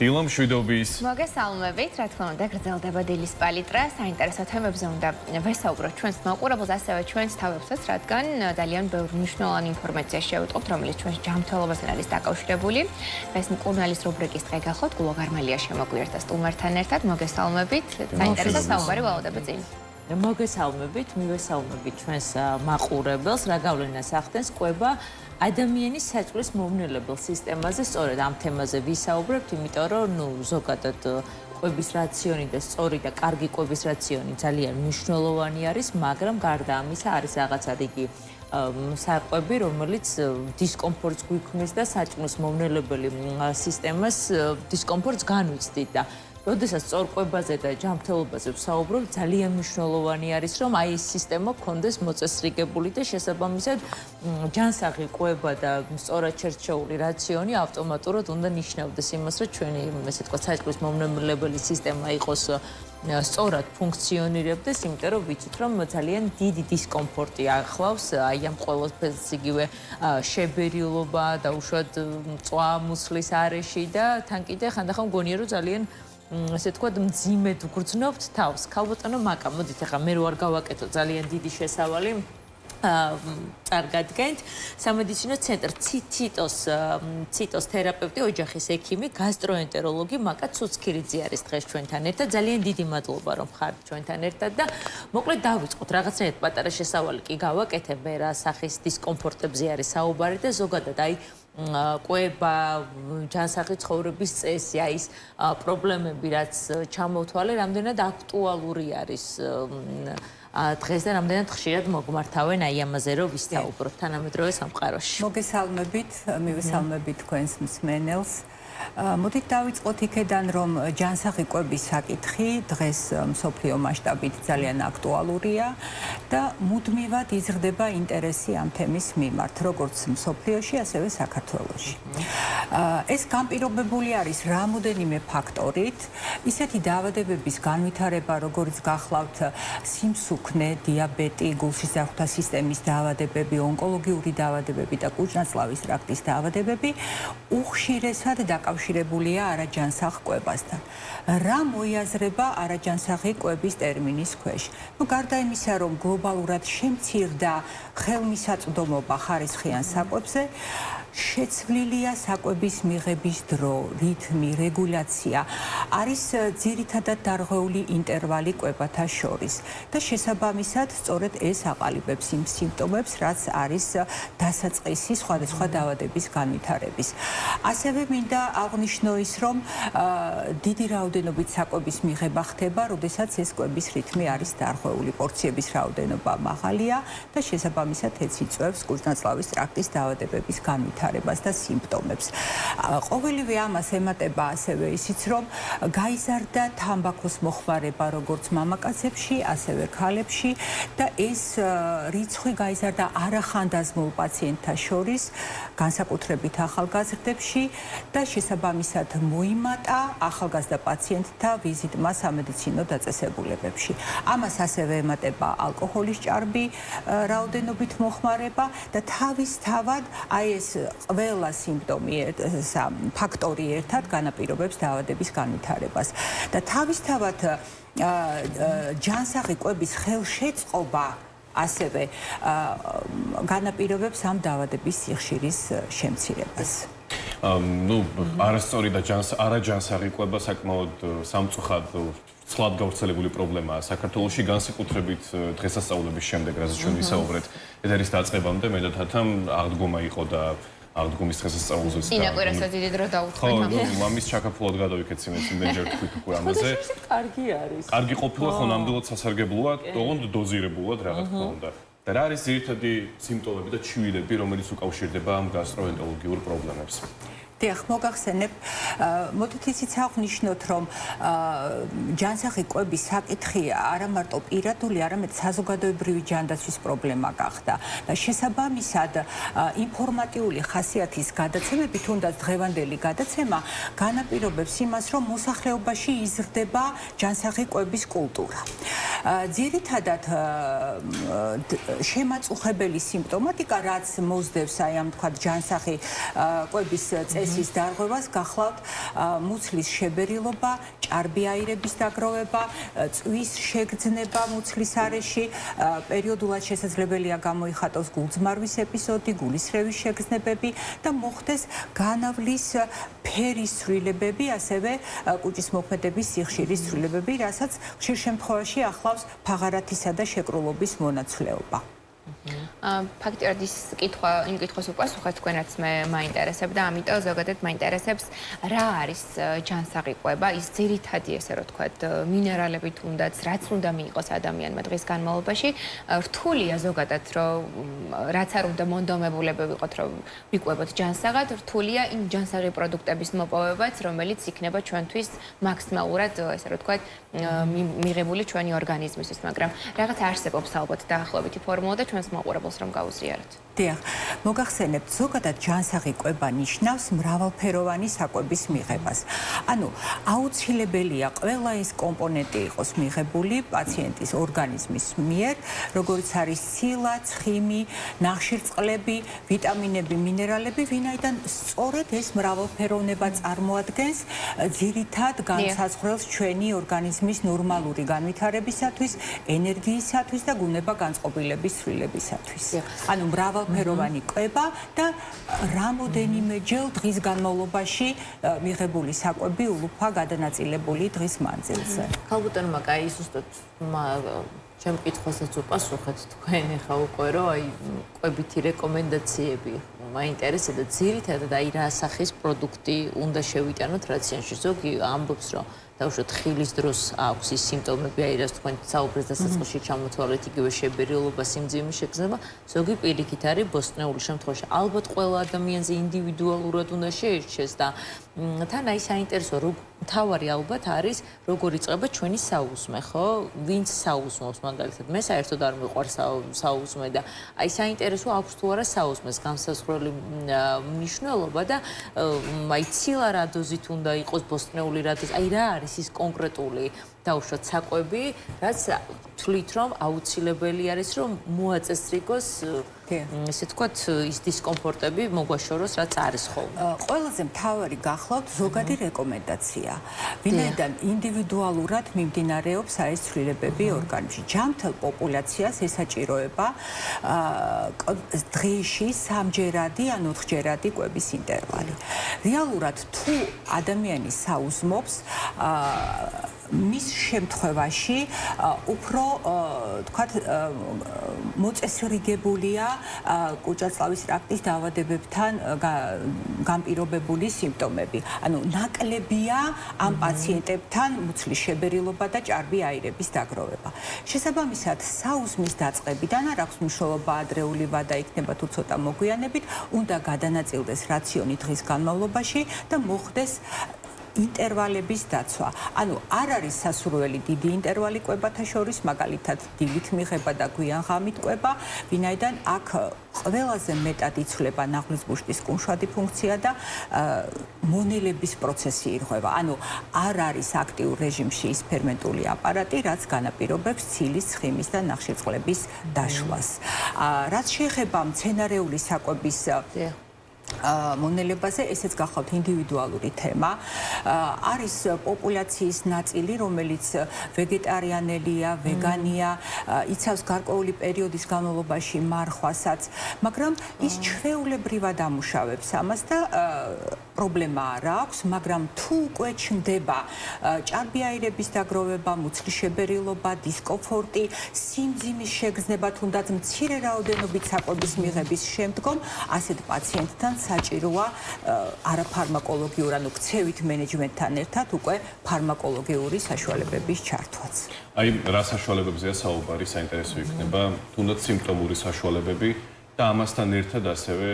დილა მშვიდობის. მოგესალმებით, რა თქმა უნდა, გრძელდება დილის პალიტრა, საინტერესო თემებზე უნდა ვესაუბროთ ჩვენს მაყურებელს, ასევე ჩვენს თავებსაც, რადგან ძალიან ბევრი მნიშვნელოვანი ინფორმაცია შევიტყობთ, რომელიც ჩვენს ჯანმრთელობასთან არის დაკავშირებული. ეს მკურნალის რუბრიკის დღე გახლავთ, გულო გარმალია შემოგვიერთდა სტუმართან ერთად. მოგესალმებით, საინტერესო საუბარი ვალოდები წინ. მოგესალმებით, მივესალმებით ჩვენს მაყურებელს, რა გავლენას ახდენს კვება ადამიანის საჭმლის მომნელებელ სისტემაზე. სწორედ ამ თემაზე ვისაუბრებთ, იმიტომ რომ ზოგადად კვების რაციონი და სწორი და კარგი კვების რაციონი ძალიან მნიშვნელოვანი არის, მაგრამ გარდა ამისა არის რაღაცა რიგი საკვები, რომელიც დისკომფორტს გვიქმნის და საჭმლის მომნელებელი სისტემას დისკომფორტს განვიცდით და როდესაც სწორ კვებაზე და ჯანმრთელობაზე ვსაუბრობ, ძალიან მნიშვნელოვანი არის, რომ აი ეს სისტემა გქონდეს მოწესრიგებული და შესაბამისად ჯანსაღი კვება და სწორად შერჩეული რაციონი ავტომატურად უნდა ნიშნავდეს იმას, რომ ჩვენი, ესე თქვა, საჭმლის მომნელებელი სისტემა იყოს სწორად ფუნქციონირებდეს, იმიტომ რომ ვიცით, რომ ძალიან დიდი დისკომფორტი ახლავს აი ამ ყველაფერს იგივე შებერილობა და უშუალოდ მწვა მუცლის არეში და თან კიდე ხანდახან მგონია რომ ძალიან ასე თქვა მძიმედ ვგრძნობთ თავს. ქალბატონო მაკა, მოდით ახლა მე რო არ გავაკეთო ძალიან დიდი შესავალი წარგადგენთ სამედიცინო ცენტრ ციტოს თერაპევტი, ოჯახის ექიმი, გასტროენტეროლოგი მაკა ცუცქირიძე არის დღეს ჩვენთან ერთად. ძალიან დიდი მადლობა რომ ხართ ჩვენთან ერთად და მოკლედ დავიწყოთ რაღაცნაირად პატარა შესავალი კი გავაკეთებ, რა სახის დისკომფორტებზე არის საუბარი და ზოგადად აი კვება, ჯანსაღი ცხოვრების წესი, აი ეს პრობლემები, რაც ჩამოვთვალე, რამდენად აქტუალური არის დღეს და რამდენად ხშირად მოგმართავენ აი ამაზე რომ ვისაუბროთ თანამედროვე სამყაროში. მოგესალმებით, მივესალმებით თქვენს მსმენელს. მოდით დავიწყოთ იქედან, რომ ჯანსაღი კვების საკითხი დღეს მსოფლიო მასშტაბით ძალიან აქტუალურია და მუდმივად იზრდება ინტერესი ამ თემის მიმართ, როგორც მსოფლიოში, ასევე საქართველოში. ეს განპირობებული არის რამოდენიმე ფაქტორით, ისეთი დაავადებების განვითარება, როგორც გახლავთ სიმსუქნე, დიაბეტი, გულშისხმოვანთა სისტემის დაავადებები, ონკოლოგიური დაავადებები და კუჭ-ნაწლავის ტრაქტის დაავადებები უხშირესად დაკავშირებულია არაჯანსაღ კვებასთან. რა მოიაზრება არაჯანსაღი კვების ტერმინის ქვეშ? გარდა იმისა, რომ გლობალურად შემცირდა ხელმისაწვდომობა ხარისხიან საკვებზე, შეცვლილია საკვების მიღების დრო, რითმი, რეგულაცია, არის ძირითადად დარღვეული ინტერვალი კვებათა შორის და შესაბამისად სწორედ ეს აყალიბებს იმ სიმპტომებს, რაც არის დასაწყისი სხვადასხვა დაავადების განვითარების. ასევე მინდა აღვნიშნო ის, რომ დიდი რაოდენობით საკვების მიღება ხდება, როდესაც ეს კვების რითმი არის დარღვეული, პორციების რაოდენობა მაღალია და შესაბამისად ეს იწვევს კუჭ-ნაწლავის ტრაქტის დაავადებების განვითარებას და სიმპტომებს. ყოველივე ამას ემატება ასევე ისიც, რომ გაიზარდა თამბაქოს მოხმარება როგორც მამაკაცებში, ასევე ქალებში და ეს რიცხვი გაიზარდა არახანდაზმულ პაციენტთა შორის, განსაკუთრებით ახალგაზრდებში და შესაბამისად მოიმატა ახალგაზრდა პაციენტთა ვიზიტმა სამედიცინო დაწესებულებებში. ამას ასევე ემატება ალკოჰოლის ჭარბი, რაოდენობით მოხმარება და თავისთავად აი ეს ყველა სიმპტომი, ფაქტორი ერთად განაპირობებს დაავადების განვითარებას. და თავისთავად ჯანსაღი კვების ხელშეწყობა ასევე განაპირობებს ამ დაავადების სიხშირის შემცირებას. არასწორი და არაჯანსაღი კვება საკმაოდ სამწუხაროდ ცლად გავრცელებული პრობლემაა საქართველოში, განსაკუთრებით დღესასწაულების შემდეგ, რაზეც ჩვენ ვისაუბრეთ, ედერის დაწყებამდე მე და თათამ აღდგომა იყო და აღდგომის დღესასწაულზეც და ინაკვირასაც დიდი დრო დაუწყოთ ამას. მამის ჩაკაფულად გადავიქეცინეთ იმენჯერ თქვით უკვე ამაზე. კარგი არის. კარგი ყოფილა ხო ნამდვილად სასარგებლოა, თუმცა დოზირებულად რა თქმა უნდა. და რა არის ძირითადი სიმპტომები და ჩივილები, რომელიც უკავშირდება ამ გასტროენტეროლოგიურ პრობლემებს? დიახ, მოგახსენებ, მოდით ისიც აღვნიშნოთ, რომ ჯანსაღი კვების საკითხი არა მარტო პირადული, არამედ საზოგადოებრივი ჯანდაცვის პრობლემა გახდა და შესაბამისად ინფორმატიული ხასიათის გადაცემები, თუნდაც დღევანდელი გადაცემა განაპირობებს იმას, რომ მოსახლეობაში იზრდება ჯანსაღი კვების კულტურა. ძირითადად შემაწუხებელი სიმპტომატიკა, რაც მოსდევს აი ამ თქვა ჯანსაღი კვების წესს პროცესის დარღვევას გახლავთ მუცლის შებერილობა, ჭარბი აირების დაგროვება, წვის შეგრძნება მუცლის არეში, პერიოდულად შესაძლებელია გამოიხატოს გულძმარვის ეპიზოდი, გულისრევის შეგრძნებები და მოხდეს განავლის ფერის ცვლილებები, ასევე კუჭის მოქმედების სიხშირის ცვლილებები, რასაც ხშირ შემთხვევაში ახლავს ფაღარათისა და შეკრულობის მონაცვლეობა. ფაქტიურად ის იმ კითხვის უპასუხეთ თქვენაც მე მაინტერესებდა, ამიტომ ზოგადად მაინტერესებს რა არის ჯანსაღი კვება, ის ძირითადი ესე რომ თქვათ მინერალები თუნდაც რაც უნდა მიიღოს ადამიანმა დღის განმავლობაში, რთულია ზოგადად რომ რაც არ უნდა მონდომებულები ვიყოთ რომ ვიკვებოთ ჯანსაღად, რთულია იმ ჯანსაღი პროდუქტების მოპოვებაც, რომელიც იქნება ჩვენთვის მაქსიმალურად ესე რომ თქვათ მიღებული ჩვენი ორგანიზმისთვის, მაგრამ რაღაც არსებობს ალბათ დაახლოებითი ფორმულა და ჩვენს მაყურებელს რომ გაუზიაროთ. დიახ, მოგახსენებთ, ზოგადად ჯანსაღი კვება ნიშნავს მრავალფეროვანი საკვების მიღებას. ანუ აუცილებელია ყველა ის კომპონენტი იყოს მიღებული პაციენტის ორგანიზმის მიერ, როგორიც არის ცილა, ცხიმი, ნახშირწყლები, ვიტამინები, მინერალები, ვინაიდან სწორედ ეს მრავალფეროვნება წარმოადგენს ძირითად განსაზღვრელს ჩვენი ორგანიზმის ნორმალური განვითარებისათვის, ენერგიისათვის და გუნება განწყობილების ცვლილებისათვის. ანუ მრავალფეროვანი კვება და რამოდენიმეჯერ დღის განმავლობაში მიღებული საკვები ულუფა გადანაწილებული დღის მანძილზე. ქალბატონმა კაი ზუსტად ჩემ კითხვასაც უპასუხეთ თქვენ ახლა უკვე რომ აი კვებითი რეკომენდაციები მაინტერესებდა ძირითადად აი რა სახის პროდუქტი უნდა შევიტანოთ რაციონში. ზოგი ამბობს რომ დაუშვათ ხილის დროს აქვს ის სიმპტომები, აი რაც თქვენ საუბრეთ დასაწყისში ჩამოთვალეთ, იგივე შებერილობა, სიმძიმის შეგრძნება, ზოგი პირიქით არის ბოსტნეული შემთხვევაში. ალბათ ყველა ადამიანზე ინდივიდუალურად უნდა შეირჩეს და თან აი საინტერესო მთავარი ალბათ არის როგორ იწყება ჩვენი საუზმე, ხო? ვინც საუზმობს მაგალითად, მე საერთოდ არ მიყვარს საუზმე და აი საინტერესო აქვს თუ არა საუზმეს განსაზღვრელი მნიშვნელობა და აი ცილა რა დოზით უნდა იყოს ბოსტნეული რა დოზით, აი რა არის ის კონკრეტული დაუშვათ საკვები, რაც თვლით რომ აუცილებელი არის რომ მოაწესრიგოს ესე თქვათ ის დისკომფორტები მოგვაშოროს რაც არის ხოლმე. ყველაზე მთავარი გახლავთ ზოგადი რეკომენდაცია. ვინაიდან ინდივიდუალურად მიმდინარეობს აი ეს ცვლილებები ორგანიზმში. ჯანმრთელ პოპულაციას ესაჭიროება დღეში 3-ჯერადი ან 4-ჯერადი კვების ინტერვალი. რეალურად თუ ადამიანი საუზმობს მის შემთხვევაში უფრო თქვათ მოწესრიგებულია კუჭაწლავის ტრაქტის დაავადებებთან განპირობებული სიმპტომები. ანუ ნაკლებია ამ პაციენტებთან მუცლის შებერილობა და ჭარბი აირების დაგროვება. შესაბამისად, საუზმის დაწყებიდან არ აქვს მნიშვნელობა ადრეული ვადა იქნება თუ ცოტა მოგვიანებით, უნდა გადანაწილდეს რაციონი დღის განმავლობაში და მოხდეს ინტერვალების დაცვა. ანუ არ არის სასურველი დიდი ინტერვალი კვებათა შორის, მაგალითად დილით მიღება და გვიან ღამით კვება, ვინაიდან აქ ყველაზე მეტად იცვლება ნახვის ბუშტის კუმშვადი ფუნქცია და მონელების პროცესი ირღვევა. ანუ არ არის აქტიურ რეჟიმში ის ფერმენტული აპარატი, რაც განაპირობებს ცილის, ცხიმის და ნახშირწყლების დაშლას. რაც შეეხება მცენარეული საკვების მონელებაზე, ესეც გახლავთ ინდივიდუალური თემა. არის პოპულაციის ნაწილი, რომელიც ვეგეტარიანელია, ვეგანია, იცავს გარკვეული პერიოდის განმავლობაში მარხვასაც, მაგრამ ის ჩვეულებრივად ამუშავებს ამას და პრობლემა არ აქვს, მაგრამ თუ უკვე ჩნდება ჭარბი აირების დაგროვება, მუცლის შებერილობა, დისკომფორტი, სიმძიმის შეგრძნება, თუნდაც მცირე რაოდენობით საკვების მიღების შემდგომ, ასეთ პაციენტთან საჭიროა არაფარმაკოლოგიური, ანუ ქცევით მენეჯმენტთან ერთად უკვე ფარმაკოლოგიური საშუალებების ჩართვაც. აი, რა საშუალებებზეა საუბარი, საინტერესო იქნება, თუნდაც სიმპტომური საშუალებები და ამასთან ერთად ასევე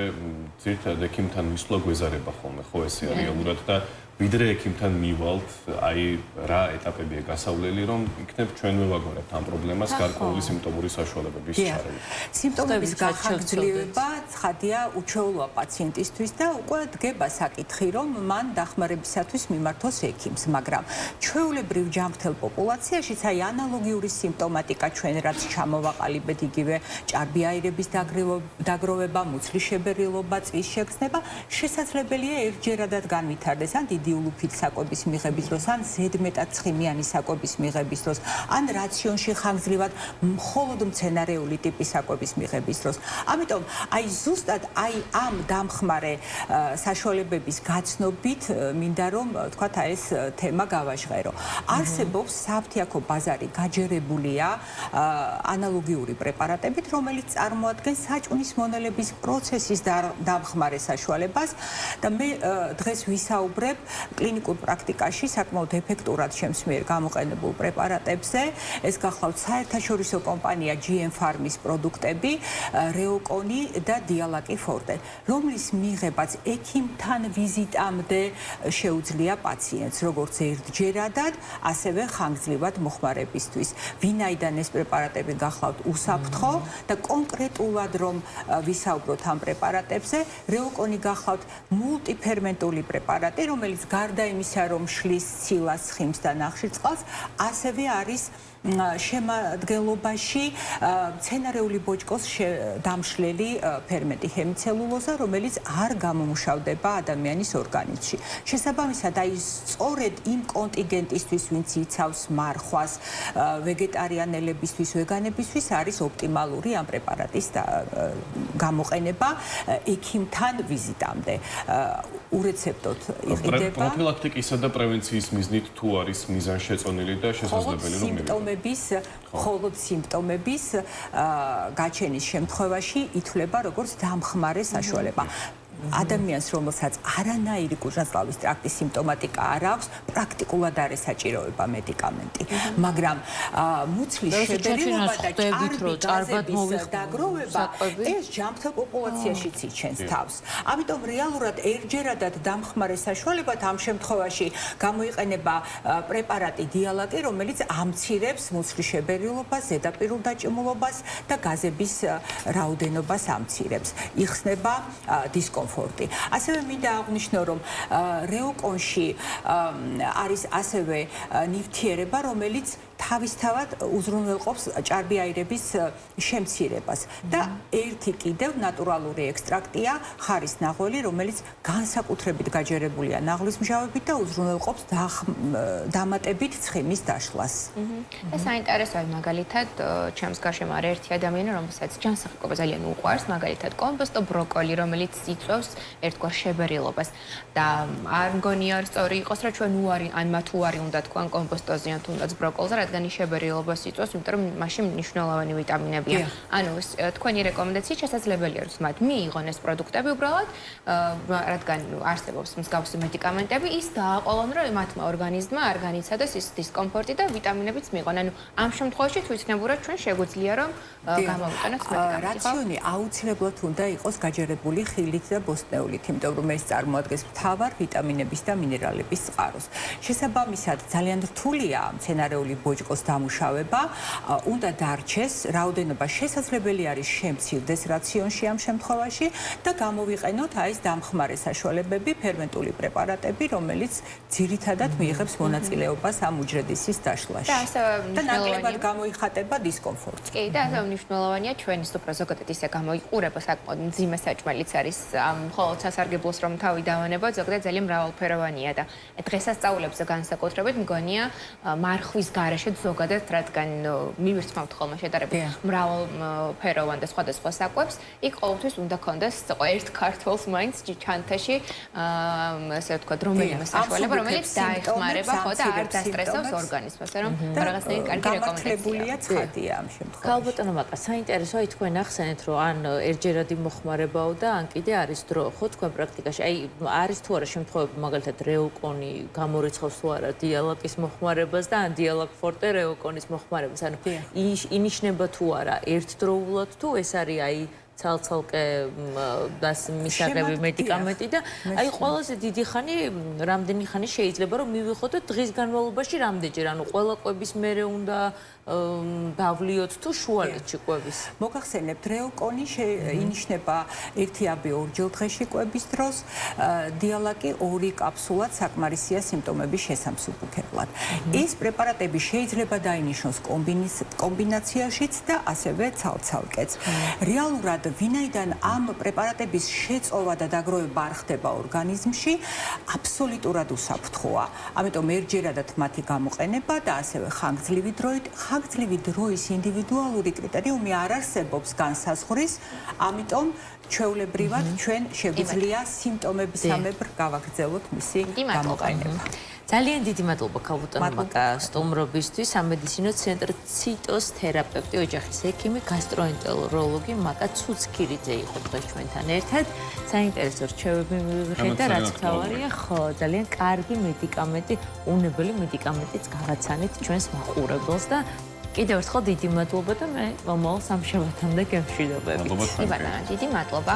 ძირითადად ექიმთან მისვლა გვეზარება ხოლმე, ხო ესე რეალურად და ვიდრე ექიმთან მივალთ, აი რა ეტაპებია გასავლელი, რომ იქნებ ჩვენვე ვაგვარებთ ამ პრობლემას გარკვეული სიმპტომური საშუალებების ჩარევით. სიმპტომების გახანგრძლივება ცხადია უჩვეულოა პაციენტისთვის და უკვე დგება საკითხი, რომ მან დახმარებისათვის მიმართოს ექიმს, მაგრამ ჩვეულებრივ ჯანმრთელ პოპულაციაშიც აი ანალოგიური სიმპტომატიკა ჩვენ რაც ჩამოვაყალიბეთ იგივე ჭარბი აირების დაგროვება, მუცლის შებერილობა, წვის შეგრძნება შესაძლებელია ერთჯერადად განვითარდეს ან დიდი ულუფით საკვების მიღების დროს, ან ზედმეტად ცხიმიანი საკვების მიღების დროს, ან რაციონში ხანგრძლივად მხოლოდ მცენარეული ტიპის საკვების მიღების დროს. ამიტომ აი ზუსტად აი ამ დამხმარე საშუალებების გაცნობით მინდა რომ თქვათ აი ეს თემა გავაჟღერო. არსებობს საფთიაქო ბაზარი გაჯერებულია ანალოგიური პრეპარატებით, რომელიც წარმოადგენს საჭმლის მონელების პროცესის დამხმარე საშუალებას და მე დღეს ვისაუბრებ კლინიკურ პრაქტიკაში საკმაოდ ეფექტურად ჩემს მიერ გამოყენებულ პრეპარატებზე. ეს გახლავთ საერთაშორისო კომპანია GM Pharma-ის პროდუქტები, Reoconi და Dialac Forte, რომლის მიღებაც ექიმთან ვიზიტამდე შეუძლია პაციენტს, როგორც ერთჯერადად, ასევე ხანგრძლივად მოხმარებისთვის. ვინაიდან ეს პრეპარატები გახლავთ უსაფრთხო და კონკრეტულად რომ ვისაუბროთ ამ პრეპარატებზე, Reoconi გახლავთ მულტიფერმენტული პრეპარატი, რომელიც გარდა იმისა, რომ შლის ცილას, ცხიმს და ნახშირწყალს, ასევე არის შემადგენლობაში მცენარეული ბოჭკოს დამშლელი ფერმენტი ჰემიცელულოზა, რომელიც არ გამომუშავდება ადამიანის ორგანიზმში. შესაბამისად, აი სწორედ იმ კონტინგენტისთვის, ვინც იცავს მარხვას, ვეგეტარიანელებისთვის, ვეგანებისთვის არის ოპტიმალური ამ პრეპარატის გამოყენება ექიმთან ვიზიტამდე. ურეცეპტოდ იყიდება პროფილაქტიკისა და პრევენციის მიზნით თუ არის მიზანშეწონილი და შესაძლებელი რომ მხოლოდ სიმპტომების გაჩენის შემთხვევაში ითვლება როგორც დამხმარე საშუალება. ადამიანს, რომელსაც არანაირი კუჭნაწყალვის ტრაქტის სიმპტომატიკა არ აქვს, პრაქტიკულად არ ესაჭიროება მედიკამენტი. მაგრამ მუცლის შებერილობა და ჭარბების დაგროვება ეს ჯანმრთელ პოპულაციაშიც იჩენს თავს. ამიტომ რეალურად ერთჯერადად დამხმარე საშუალებად ამ შემთხვევაში გამოიყენება პრეპარატი Dialac-ი, რომელიც ამცირებს მუცლის შებერილობას, ზედაპირულ დაჭიმულობას და გაზების რაოდენობას ამცირებს. იხსნება დისკომფორტი. ასევე მინდა აღვნიშნო, რომ Reoconში არის ასევე ნივთიერება, რომელიც თავისთავად უზრუნველყოფს ჭარბი აირების შემცირებას და ერთი კიდევ ნატურალური ექსტრაქტია ხარის ნაღველი, რომელიც განსაკუთრებით გაჯერებულია ნაღლის მჟავებით და უზრუნველყოფს დამატებით ცხიმის დაშლას. ეს საინტერესოა, მაგალითად, ჩემს გარშემო არის ერთი ადამიანი, რომელსაც ჯანსაღი ძალიან უყვარს, მაგალითად, კომპოსტო ბროკოლი, რომელიც იწვევს ერთგვარ შებერილობას და არ მგონია სწორი იყოს, რომ ჩვენ უარი, ან მათ უარი უნდა თქვან კომპოსტოზე ან თუნდაც ბროკოლზე, რადგან შებერილობას იწვევს, იმიტომ რომ მაშინ მნიშვნელოვანი ვიტამინებია. ანუ თქვენი რეკომენდაცია შესაძლებელია, რომ მათ მიიღონ ეს პროდუქტები უბრალოდ, რადგან არსებობს მსგავსი მედიკამენტები, ის დააყოლონ, რომ მათმა ორგანიზმმა არ განიცადოს ის დისკომფორტი და ვიტამინებიც მიიღონ. ანუ ამ შემთხვევაში თვითნებურად ჩვენ შეგვიძლია რომ გამოვიყენოთ მედიკამენტი. რაციონი აუცილებლად უნდა იყოს გაჯერებული ხილით და ბოსტნეულით, იმიტომ რომ ეს წარმოადგენს მთავარ ვიტამინების და მინერალების წყაროს. შესაბამისად, ძალიან რთულია მცენარეული ბოჭკოს დამუშავება, უნდა დარჩეს, რაოდენობა შესაძლებელი არის შემცირდეს რაციონში ამ შემთხვევაში და გამოვიყენოთ აი ეს დამხმარე საშუალებები, ფერმენტული პრეპარატები, რომელიც ძირითადად მიიღებს მონაწილეობას ამ უჯრედისის დაშლაში. და ნაკლებად გამოიხატება დისკომფორტი. კი, და ასევე მნიშვნელოვანია ჩვენის უფრო ზოგადად ისე გამოიყურება საკმაოდ მძიმე საჭმელიც არის მხოლოდ სასარგებლოს რომ თავი დავანებოთ, ზოგადად ძალიან მრავალფეროვანია და დღესასწაულებზე განსაკუთრებით მგონია მარხვის გარეშე ზოგადად, რადგან მივირთმევთ ხოლმე შედარებით მრავალფეროვან და სხვადასხვა საკვებს, იქ ყოველთვის უნდა ქონდეს ერთ ქართველს მაინც ჩანთაში, ასე ვთქვათ, რომელიმე საშუალება, რომელიც დაეხმარება ხო და არ დასტრესავს ორგანიზმს, ასე რომ რაღაცნაირი კარგი რეკომენდაცია. ცხადია ამ შემთხვევაში. ქალბატონო მაკა, საინტერესოა თქვენ ახსენეთ, რომ ან ერთჯერადი მოხმარებაო და ან კიდე არის დრო, ხო თქვენ პრაქტიკაში. აი არის თუ არა შემთხვევები, მაგალითად Reoconi გამორიცხავს თუ არა Dialac-ის მოხმარებას და ან Dialac Forte Reoconis მოხმარებას. ანუ ინიშნება თუ არა ერთდროულად თუ ეს არის აი ცალ-ცალკე მისაღები მედიკამენტი და აი ყველაზე დიდი ხანი რამდენი ხანი შეიძლება რომ მივიღოთ და დღის განმავლობაში რამდენჯერ ანუ ყველა კვების მერე უნდა დავლიოთ თუ შუალედში კვების. მოგახსენებთ რეოკონი ინიშნება 1-2 ორჯერ დღეში კვების დროს, დიალაკი 2 კაფსულად საკმარისია სიმპტომების შესამსუბუქებლად. ეს პრეპარატები შეიძლება დაინიშნოს კომბინაციაშიც და ასევე ცალ-ცალკეც. რეალურად ვინაიდან ამ პრეპარატების შეწოვა და დაგროვება არ ხდება ორგანიზმში, აბსოლუტურად უსაფრთხოა. ამიტომ ერთჯერადად მათი გამოყენება და ასევე ხანგრძლივი დროის ინდივიდუალური კრიტერიუმი არ არსებობს განსაზღვრის, ამიტომ ჩვეულებრივად ჩვენ შეგვიძლია სიმპტომებისამებრ გავაგრძელოთ მისი გამოყენება. ძალიან დიდი მადლობა ქალბატონმა სტუმრობისთვის. სამედიცინო ცენტრ ციტოს თერაპევტი, ოჯახის ექიმი, გასტროენტეროლოგი მაკა ცუცქირიძე იყო დღეს ჩვენთან ერთად. საინტერესო რჩევები მივიღეთ და რაც თავარია, ხო, ძალიან კარგი მედიკამენტი, უნებელი მედიკამენტიც გავაცანით ჩვენს მაყურებელს და კიდევ ერთხელ დიდი მადლობა და მე მომავალ სამშაბათამდე გემშვიდობებით. კი ბატონო, დიდი მადლობა.